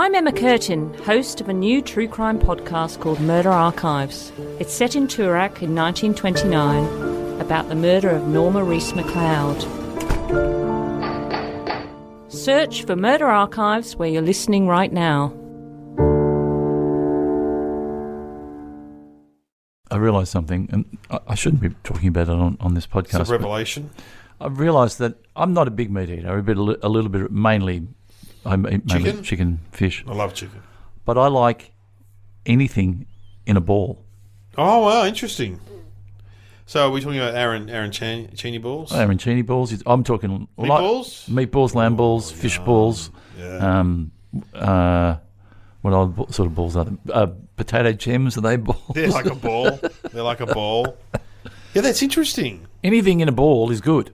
I'm Emma Curtin, host of a new true crime podcast called Murder Archives. It's set in Toorak in 1929 about the murder of Norma Reese McLeod. Search for Murder Archives where you're listening right now. I realised something, and I shouldn't be talking about it on this podcast. It's a revelation. I've realised that I'm not a big meat eater. A little bit, mainly, I eat mainly chicken, fish. I love chicken. But I like anything in a ball. Oh, wow, interesting. So are we talking about arancini balls? Arancini balls. I'm talking... Meatballs? Meatballs, lamb balls, fish balls. Yeah. What other sort of balls are they? Potato gems, are they balls? They're like a ball. Yeah, that's interesting. Anything in a ball is good.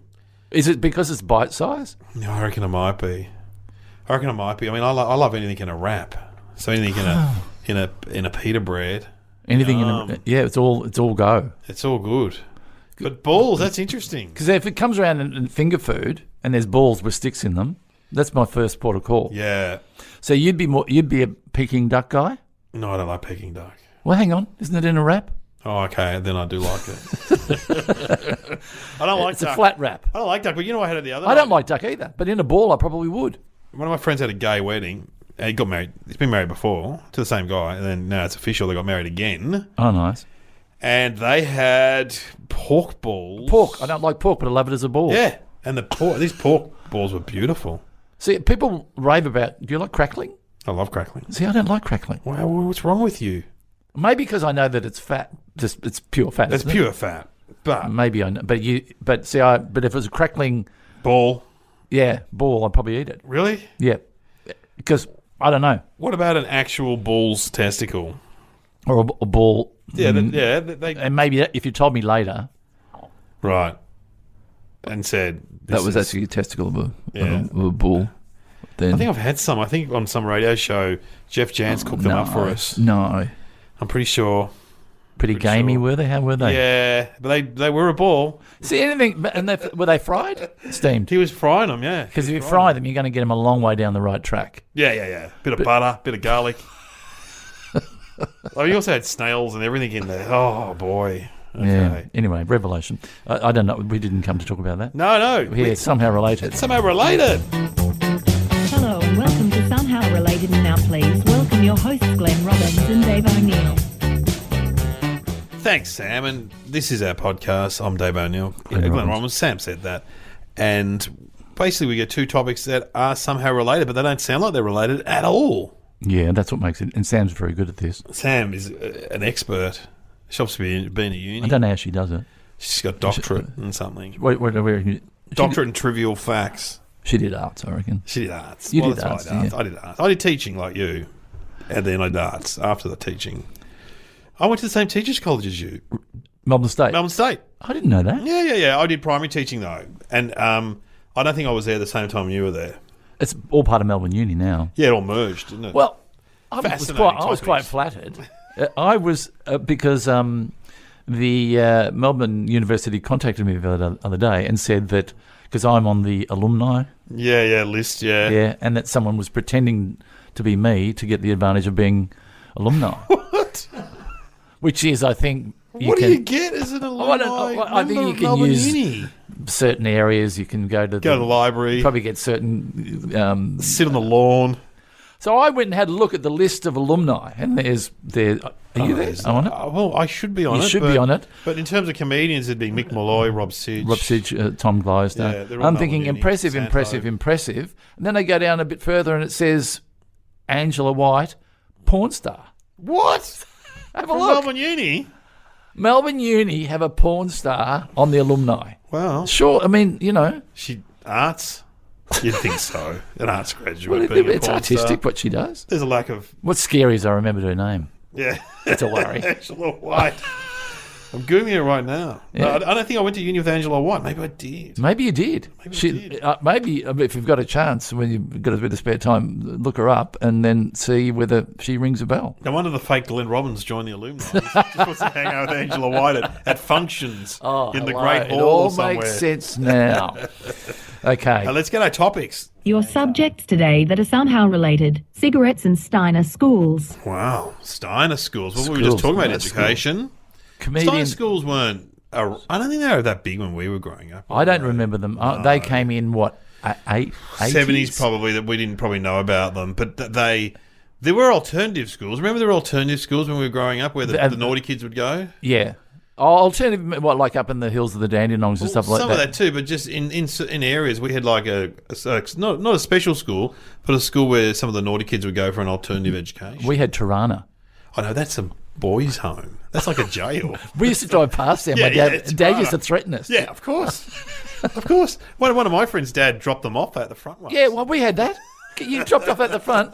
Is it because it's bite size? No, I reckon it might be. I mean, I love anything in a wrap. So anything in a pita bread. Anything it's all go. It's all good. But balls, that's interesting. Because if it comes around in finger food and there's balls with sticks in them, that's my first port of call. Yeah. So you'd be a Peking duck guy? No, I don't like Peking duck. Well, hang on, isn't it in a wrap? Oh, okay. Then I do like it. I don't like it's duck. a flat wrap. I don't like duck, but you know I had it the other night. I don't like duck either, but in a ball I probably would. One of my friends had a gay wedding. And he got married. He's been married before to the same guy, and then now it's official. They got married again. Oh, nice. And they had pork balls. Pork. I don't like pork, but I love it as a ball. Yeah, and these pork balls were beautiful. See, people rave about. Do you like crackling? I love crackling. See, I don't like crackling. Wow, what's wrong with you? Maybe because I know that it's fat. Just it's pure fat. It's pure fat. But maybe I know. But if it was a crackling ball, ball, I'd probably eat it. Really? Yeah, because I don't know. What about an actual bull's testicle or a ball? Yeah, and maybe if you told me later, right, and said that was actually a testicle of a bull. Then I think I've had some. I think on some radio show, Jeff Jans cooked them up for us. No, I'm pretty sure. Pretty gamey, were they? How were they? Yeah, but they were a ball. See anything? And were they fried? Steamed. He was frying them, yeah. Because if you fry them, you're going to get them a long way down the right track. Yeah. Bit of butter, bit of garlic. You also had snails and everything in there. Oh boy. Okay. Yeah. Anyway, revelation. I don't know. We didn't come to talk about that. No. Yeah, somehow related. It's somehow related. Hello and welcome to Somehow Related. Now please welcome your hosts Glenn Robbins and Dave O'Neill. Thanks, Sam. And this is our podcast. I'm Dave O'Neill. Glenn Robbins. Sam said that. And basically we get two topics that are somehow related, but they don't sound like they're related at all. Yeah, that's what makes it. And Sam's very good at this. Sam is an expert. She helps me being a uni. I don't know how she does it. She's got doctorate in something. Where doctorate in trivial facts. She did arts, I reckon. She did arts. You did arts. I did arts. I did teaching like you. And then I did arts after the teaching. I went to the same teachers' college as you. Melbourne State? Melbourne State. I didn't know that. Yeah. I did primary teaching, though. And I don't think I was there the same time you were there. It's all part of Melbourne Uni now. Yeah, it all merged, didn't it? Well, I was quite flattered. I was, because the Melbourne University contacted me the other day and said that, because I'm on the alumni list, yeah, and that someone was pretending to be me to get the advantage of being alumni. What? Which is, I think... What do you get as an alumni? I think you can Melbourne use Uni. certain areas. You can go to the library. Probably get certain... sit on the lawn. So I went and had a look at the list of alumni, and are you there? I'm on it? Well, I should be on it. You should be on it. But in terms of comedians, it'd be Mick Malloy, Rob Sidge, Tom Gleisner. Yeah, I'm thinking Uni, impressive. And then I go down a bit further and it says Angela White, porn star. What? Have a From look. Melbourne Uni? Melbourne Uni have a porn star on the alumni. Well. Sure, I mean, you know. Arts? You'd think so. An arts graduate. Well, it's artistic what she does. There's a lack of... What's scary is I remembered her name. Yeah. It's a worry. Angela White. I'm Googling it right now. Yeah. No, I don't think I went to uni with Angela White. Maybe I did. Maybe you did. Maybe if you've got a chance, when you've got a bit of spare time, look her up and then see whether she rings a bell. No wonder the fake Glenn Robbins joined the alumni. He just wants to hang out with Angela White at functions in the Great Hall It all somewhere. makes sense now. Okay. Let's get our topics. Your subjects today that are somehow related: cigarettes and Steiner schools. Wow. Steiner schools. Well, we were just talking about education. Steiner Comedians. schools weren't... I don't think they were that big when we were growing up. I don't remember them. They came in, what, 80s? 70s probably, that we didn't probably know about them. But there were alternative schools. Remember there were alternative schools when we were growing up where the naughty kids would go? Yeah. Alternative, what, like up in the hills of the Dandenongs and stuff like that? Some of that too, but just in areas we had like not a special school, but a school where some of the naughty kids would go for an alternative education. We had Tirana. I know, that's a boys' home. That's like a jail. We used to drive past there. Yeah, My yeah, dad used to threaten us. Yeah, of course. Of course. One of my friends' dad dropped them off at the front once. Yeah, well, we had that. You dropped off at the front.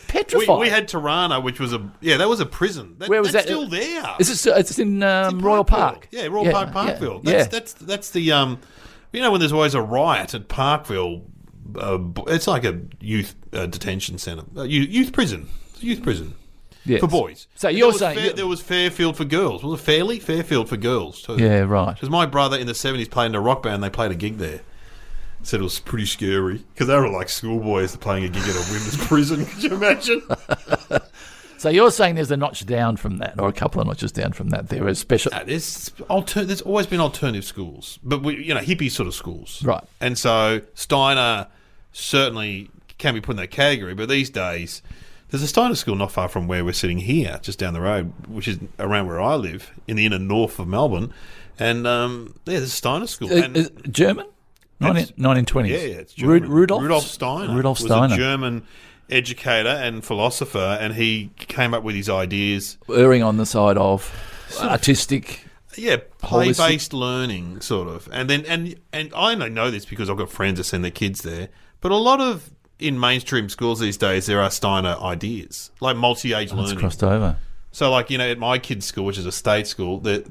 Petrified. We had Tirana, which was that was a prison. Where was that's that? Still there. It's in Royal Park. Yeah, Royal Park, Parkville. Yeah. That's the when there's always a riot at Parkville, it's like a youth detention centre, youth prison, Yes. for boys. So you're saying there was Fairfield for girls? Was it Fairfield for girls too? Yeah, right. Because my brother in the 70s played in a rock band. They played a gig there. Said it was pretty scary because they were like schoolboys playing a gig at a women's prison. Could you imagine? So you're saying there's a notch down from that, or a couple of notches down from that. There is special. There's always been alternative schools, but hippie sort of schools, Right. And so Steiner certainly can be put in that category. But these days, there's a Steiner school not far from where we're sitting here, just down the road, which is around where I live in the inner north of Melbourne. And there's a Steiner school. Is it German? 1920s. Yeah, it's German. Rudolf Steiner. Rudolf was Steiner. a German educator and philosopher, and he came up with his ideas. Erring on the side of artistic. Yeah, play-based learning, sort of. And then, and I only know this because I've got friends that send their kids there, but a lot of, in mainstream schools these days, there are Steiner ideas, like multi-age learning. It's crossed over. So, like, at my kids' school, which is a state school, they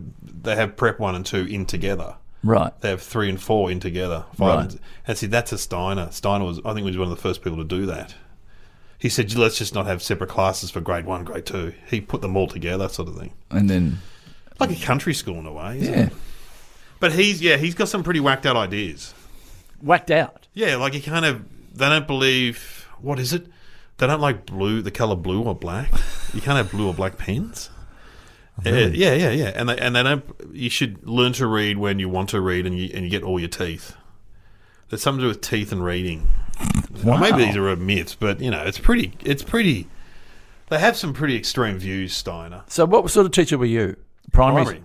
have Prep 1 and 2 in together. Right. They have 3 and 4 in together. Right. And see, that's a Steiner. Steiner I think, was one of the first people to do that. He said, let's just not have separate classes for grade 1, grade 2. He put them all together, sort of thing. And then... Like a country school in a way, isn't Yeah. it? But he's got some pretty whacked out ideas. Whacked out. Yeah, like they don't believe, what is it? They don't like the colour blue or black. You can't have blue or black pens. Really? Yeah. And they don't. You should learn to read when you want to read, and you get all your teeth. There's something to do with teeth and reading. Wow. Well, maybe these are myths, but it's pretty. They have some pretty extreme views, Steiner. So what sort of teacher were you? Primary.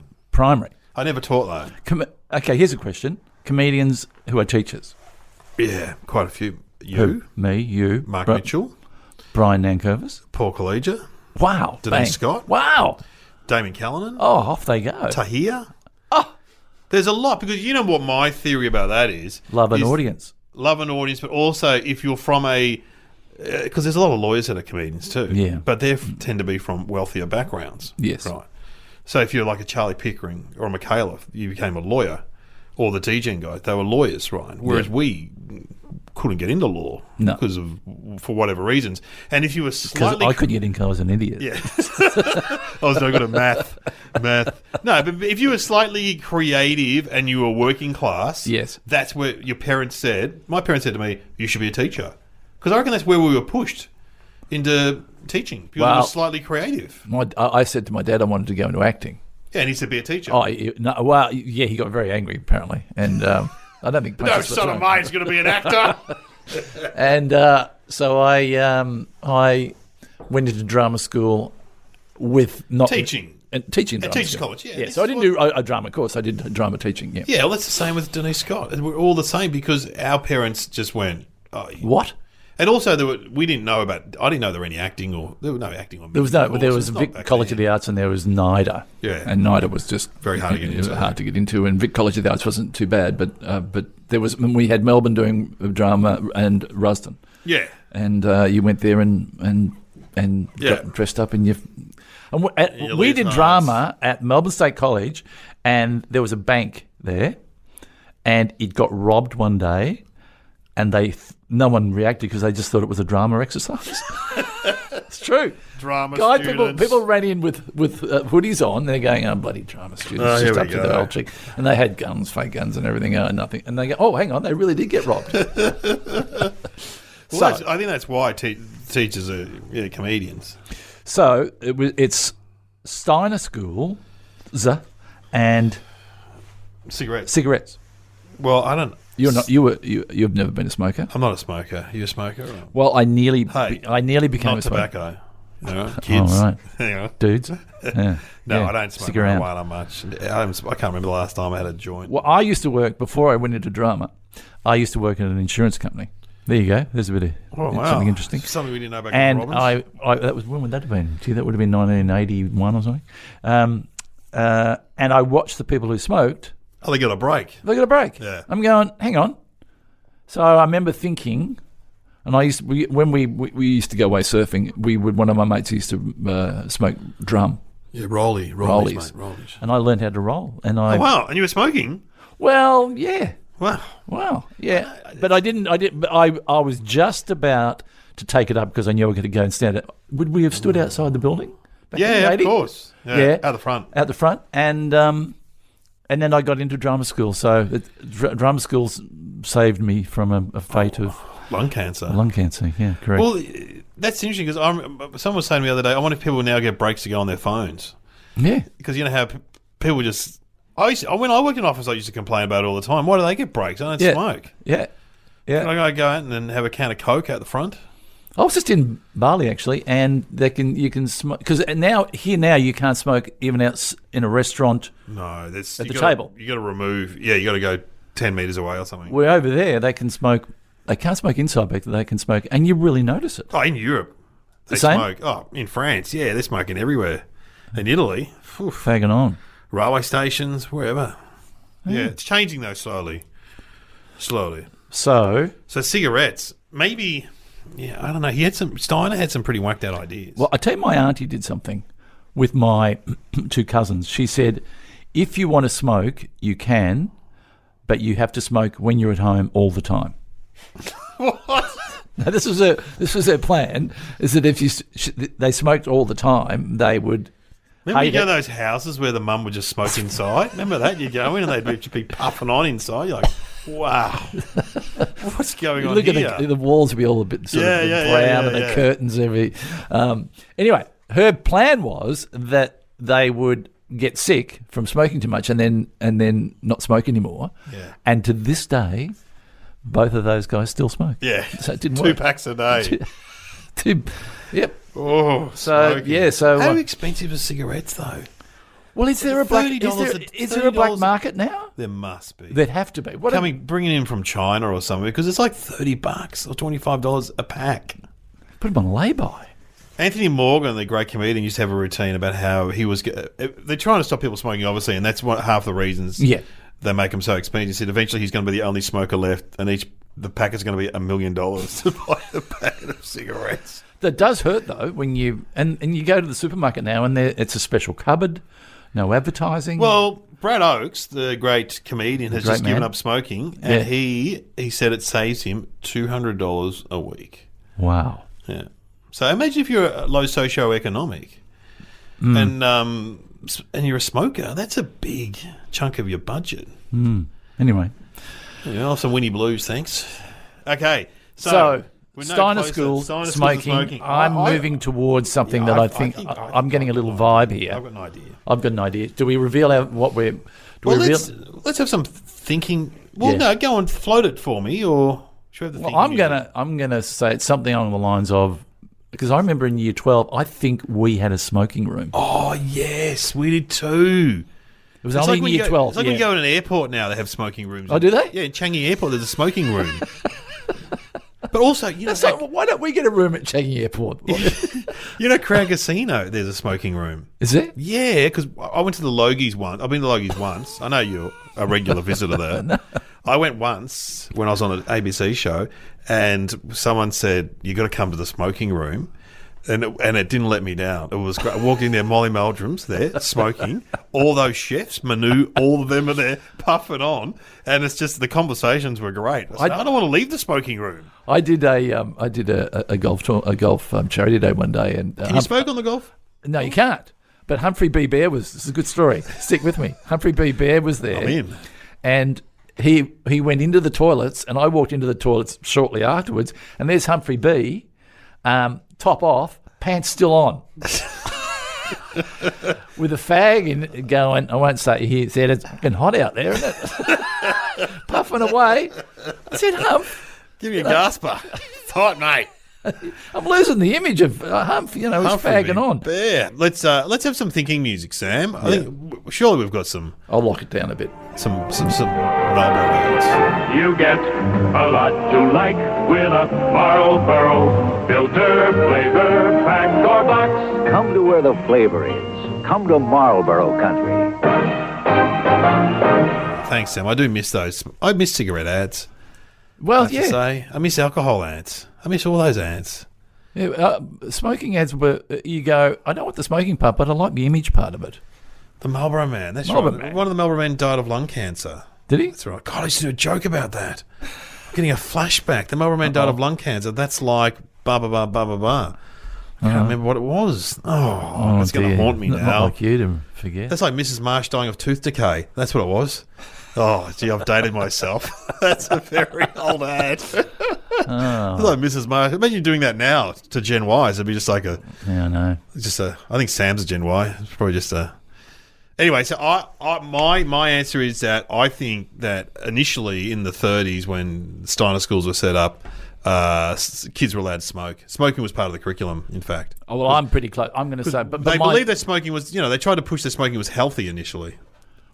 I never taught though. Okay, here's a question. Comedians who are teachers. Yeah, quite a few. You, Who? Me, you, Mark Mitchell, Brian Nankervis. Paul Collegia, Wow. Denise bang. Scott. Wow. Damon Callanan. Oh, off they go. Tahir. Oh, there's a lot, because you know what my theory about that is? Love an audience. Love an audience, but also if you're from because there's a lot of lawyers that are comedians too. Yeah. But they tend to be from wealthier backgrounds. Yes. Right. So if you're like a Charlie Pickering or a Michaela, you became a lawyer, or the DGen guys, they were lawyers, right? Whereas we couldn't get into law because of, for whatever reasons. And if you were slightly... Because I couldn't get in because I was an idiot. Yeah. I was no good at math. No, but if you were slightly creative and you were working class, yes, that's where your parents said... My parents said to me, you should be a teacher. Because I reckon that's where we were pushed into teaching. Because we were slightly creative. I said to my dad I wanted to go into acting. Yeah, and he said be a teacher. Oh, no, well, yeah, he got very angry, apparently. And I don't think... No son of mine's going to be an actor. And so I went into drama school with not... Teaching. Teaching. At Teachers College, yeah. Yeah, so I didn't do a drama course. I did drama teaching, yeah. Yeah, well, that's the same with Denise Scott. We're all the same because our parents just went... Oh, what? And also, we didn't know about... I didn't know there were any acting or... There was no acting or... There was Vic College of the Arts and there was NIDA. Yeah. And NIDA was just... Very hard to get into. Hard to get into. And Vic College of the Arts wasn't too bad, but there was... We had Melbourne doing drama and Rusden. Yeah. And you went there and got dressed up in your... And we did drama at Melbourne State College, and there was a bank there, and it got robbed one day, and no one reacted because they just thought it was a drama exercise. It's true. Drama God, students. people ran in with hoodies on. They're going, "Oh, bloody drama students!" Just up to the old chick, and they had guns, fake guns, and everything. Nothing, and they go, "Oh, hang on, they really did get robbed." Well, I think that's why teachers are comedians. So it's Steiner schools and cigarettes. Well, I don't. You've never been a smoker. I'm not a smoker. Are you a smoker? Or? Well, I nearly became a smoker. Tobacco. Kids. Oh, right. Dudes. Yeah. No, I don't smoke marijuana much. I can't remember the last time I had a joint. Well, I used to work before I went into drama. I used to work at an insurance company. There you go. There's a bit of something interesting. Something we didn't know about. And Robbins. that was, when would that have been? Gee, that would have been 1981 or something. And I watched the people who smoked. Oh, they got a break. Yeah. I'm going, hang on. So I remember thinking, and when we used to go away surfing, one of my mates used to smoke drum. Yeah, rollies. Mate, rollies. And I learned how to roll. And oh, wow. And you were smoking? Well, yeah. Wow. Yeah. But I was just about to take it up because I knew I could go and stand it. Would we have stood outside the building? Yeah, of course. Yeah. Out the front. And then I got into drama school. So drama school saved me from a fate of lung cancer. Yeah, correct. Well, that's interesting because someone was saying to me the other day, I wonder if people now get breaks to go on their phones. Yeah. Because you know how people just... when I worked in office, I used to complain about it all the time. Why do they get breaks? I don't smoke. Yeah. Can I go out and have a can of Coke out the front? I was just in Bali actually, and you can smoke because now you can't smoke even out in a restaurant. No, that's at the table. You got to remove. Yeah, you got to go 10 meters away or something. Where over there they can smoke. They can't smoke inside, but they can smoke, and you really notice it. Oh, in Europe, they smoke. Oh, in France, yeah, they're smoking everywhere. In Italy, fagging on railway stations, wherever. Yeah, it's changing though slowly. So cigarettes, maybe. Yeah, I don't know. Steiner had some pretty whacked out ideas. Well, I tell you, my auntie did something with my two cousins. She said, if you want to smoke, you can, but you have to smoke when you're at home all the time. What? Now, this was their plan, is that if they smoked all the time, they would... Remember you go to those houses where the mum would just smoke inside? Remember that? You go in and they'd be puffing on inside. You're like, wow, what's going on here? Look at the walls would be all a bit sort of brown and the curtains every... Anyway, her plan was that they would get sick from smoking too much and then not smoke anymore. Yeah. And to this day, both of those guys still smoke. Yeah. So it didn't work. 2 packs a day. Yep. Oh, so smoking. Yeah. So how expensive are cigarettes though? Well, is there a black market now? There must be. There'd have to be. Bringing in from China or something because it's like $30 or $25 a pack. Put them on lay-by. Anthony Morgan, the great comedian, used to have a routine about how he was. They're trying to stop people smoking, obviously, and that's half the reasons. Yeah. They make them so expensive. He said eventually he's going to be the only smoker left, and the pack is going to be $1 million to buy a packet of cigarettes. That does hurt though when you go to the supermarket now and it's a special cupboard, no advertising. Well, Brad Oakes, the great comedian, has just given up smoking, and he said it saves him $200 a week. Wow. Yeah. So imagine if you're low socioeconomic, and you're a smoker. That's a big chunk of your budget. Anyway, I'll have some Winnie Blues, thanks. Okay, so Steiner School smoking. I'm moving towards something that I think I'm getting a little vibe here. I've got an idea. Do we reveal what we're? Let's have some thinking. Well, no, go and float it for me, or should we have the thinking? I'm gonna say it's something along the lines of, because I remember in year 12, I think we had a smoking room. Oh yes, we did too. It was only in year 12. It's like when you go to an airport now, they have smoking rooms. Oh, do they? Yeah, in Changi Airport, there's a smoking room. But also, why don't we get a room at Changi Airport? Crown Casino, there's a smoking room. Is there? Yeah, because I went to the Logies once. I've been to the Logies once. I know you're a regular visitor there. No. I went once when I was on an ABC show, and someone said, you got to come to the smoking room And it didn't let me down. It was great. I walked in there, Molly Meldrum's there, smoking. All those chefs, Manu, all of them are there, puffing on. And it's just, the conversations were great. I don't want to leave the smoking room. I did a golf charity day one day. And Can you smoke on the golf? No, you can't. But Humphrey B. Bear this is a good story. Stick with me. Humphrey B. Bear was there. I'm in. And he went into the toilets, and I walked into the toilets shortly afterwards, and there's Humphrey B., top off, pants still on. With a fag in going, I won't say he said, it's fucking hot out there, isn't it? Puffing away. I said, Humph. Give me a gasper. It's hot, mate. I'm losing the image of Humph, he's fagging on. Bear. Let's have some thinking music, Sam. I think surely we've got some. I'll lock it down a bit. Some Marlboro words. You get a lot to like with a Marlboro filter, flavor, pack, or box. Come to where the flavor is. Come to Marlboro country. Thanks, Sam. I do miss those. I miss cigarette ads. Well, I have to say. I miss alcohol ads. I miss all those ads. Yeah, smoking ads were, you go, I don't want the smoking part, but I like the image part of it. The Marlboro Man. That's Marlboro right. Man. One of the Marlboro Men died of lung cancer. Did he? That's right. God, I used to do a joke about that. I'm getting a flashback. The Marlboro Man died of lung cancer. That's like ba ba ba ba ba ba. I can't remember what it was. It's going to haunt me now. Not like you to forget. That's like Mrs. Marsh dying of tooth decay. That's what it was. Oh, gee, I've dated myself. That's a very old ad. It's like Mrs. Marsh. Imagine doing that now to Gen Ys. It'd be just like a... Yeah, I know. I think Sam's a Gen Y. It's probably just a... Anyway, so my answer is that I think that initially in the 30s when Steiner schools were set up, kids were allowed to smoke. Smoking was part of the curriculum, in fact. Oh, well, I'm pretty close. I'm going to say... But they believed that smoking was... they tried to push that smoking was healthy initially.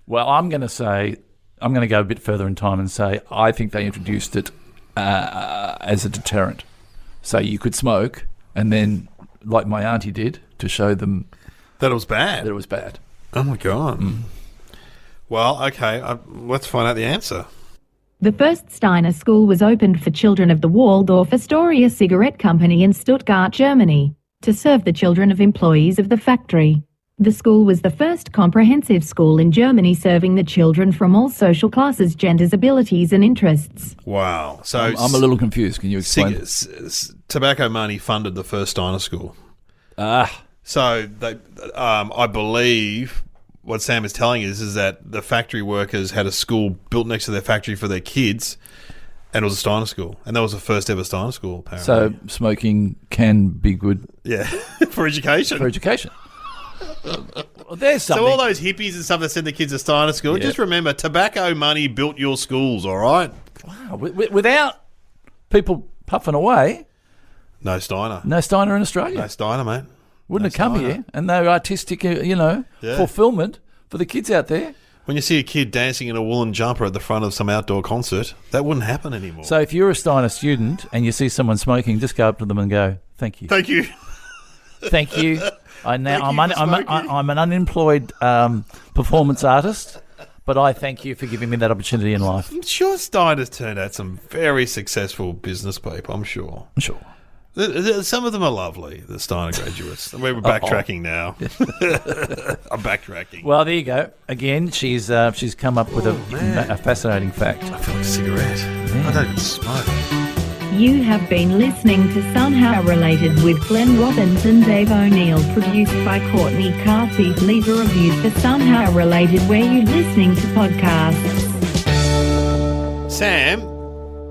Well, I'm going to say... I'm going to go a bit further in time and say I think they introduced it as a deterrent. So you could smoke and then, like my auntie did, to show them... That it was bad? That it was bad. Oh, my God. Well, okay, let's find out the answer. The first Steiner school was opened for children of the Waldorf Astoria Cigarette Company in Stuttgart, Germany, to serve the children of employees of the factory. The school was the first comprehensive school in Germany serving the children from all social classes, genders, abilities and interests. Wow. So I'm a little confused. Can you explain? Tobacco money funded the first Steiner school. So they, I believe what Sam is telling us is that the factory workers had a school built next to their factory for their kids, and it was a Steiner school. And that was the first ever Steiner school, apparently. So smoking can be good. Yeah, for education. For education. Well, there's something. So all those hippies and stuff that send the kids to Steiner school, just remember, tobacco money built your schools, all right? Wow. Without people puffing away... No Steiner. No Steiner in Australia. No Steiner, mate. Wouldn't have come here. And no artistic, fulfillment for the kids out there. When you see a kid dancing in a woolen jumper at the front of some outdoor concert, that wouldn't happen anymore. So if you're a Steiner student and you see someone smoking, just go up to them and go, thank you. Thank you. Thank you. I'm an unemployed performance artist, but I thank you for giving me that opportunity in life. I'm sure Steiner's turned out some very successful business people, I'm sure. Sure. Some of them are lovely, the Steiner graduates. We're backtracking now. I'm backtracking. Well, there you go. Again, she's come up with a fascinating fact. I feel like a cigarette. Yeah. I don't even smoke. You have been listening to Somehow Related with Glenn Robbins and Dave O'Neill, produced by Courtney Carthy. Leave a review for Somehow Related where you're listening to podcasts. Sam,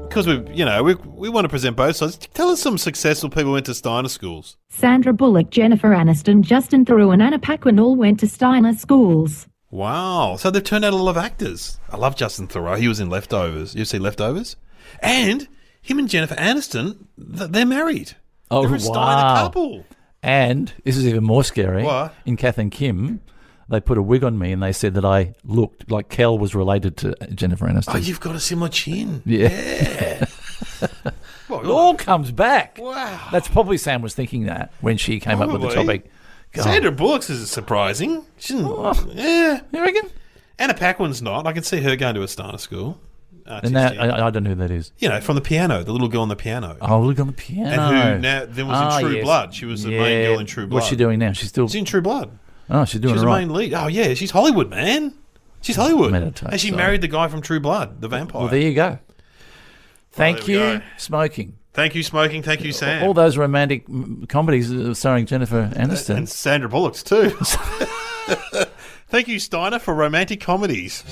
because we want to present both sides, tell us some successful people who went to Steiner schools. Sandra Bullock, Jennifer Aniston, Justin Theroux and Anna Paquin all went to Steiner schools. Wow. So they've turned out a lot of actors. I love Justin Theroux. He was in Leftovers. You see Leftovers? And him and Jennifer Aniston, they're married. Oh, they're a Steiner couple. And this is even more scary. What? In Kath and Kim, they put a wig on me and they said that I looked like Kel was related to Jennifer Aniston. Oh, you've got a similar chin. Yeah. It all comes back. Wow. That's probably Sam was thinking that when she came up with the topic. God. Sandra Bullock's is surprising. She didn't, yeah. You reckon? Anna Paquin's not. I can see her going to a Steiner school. And that, I don't know who that is. You know, from the piano, the little girl on the piano. Oh, look on the piano. And who now then was in True Blood. She was the main girl in True Blood. What's she doing now? She's in True Blood. Oh, she's doing She's the main lead. Oh, yeah, she's Hollywood, man. She's Hollywood. And she married the guy from True Blood, the vampire. Well, there you go. Thank you, Smoking. Thank you, Smoking. Thank you, Sam. All those romantic comedies starring Jennifer Aniston. And Sandra Bullock, too. Thank you, Steiner, for romantic comedies.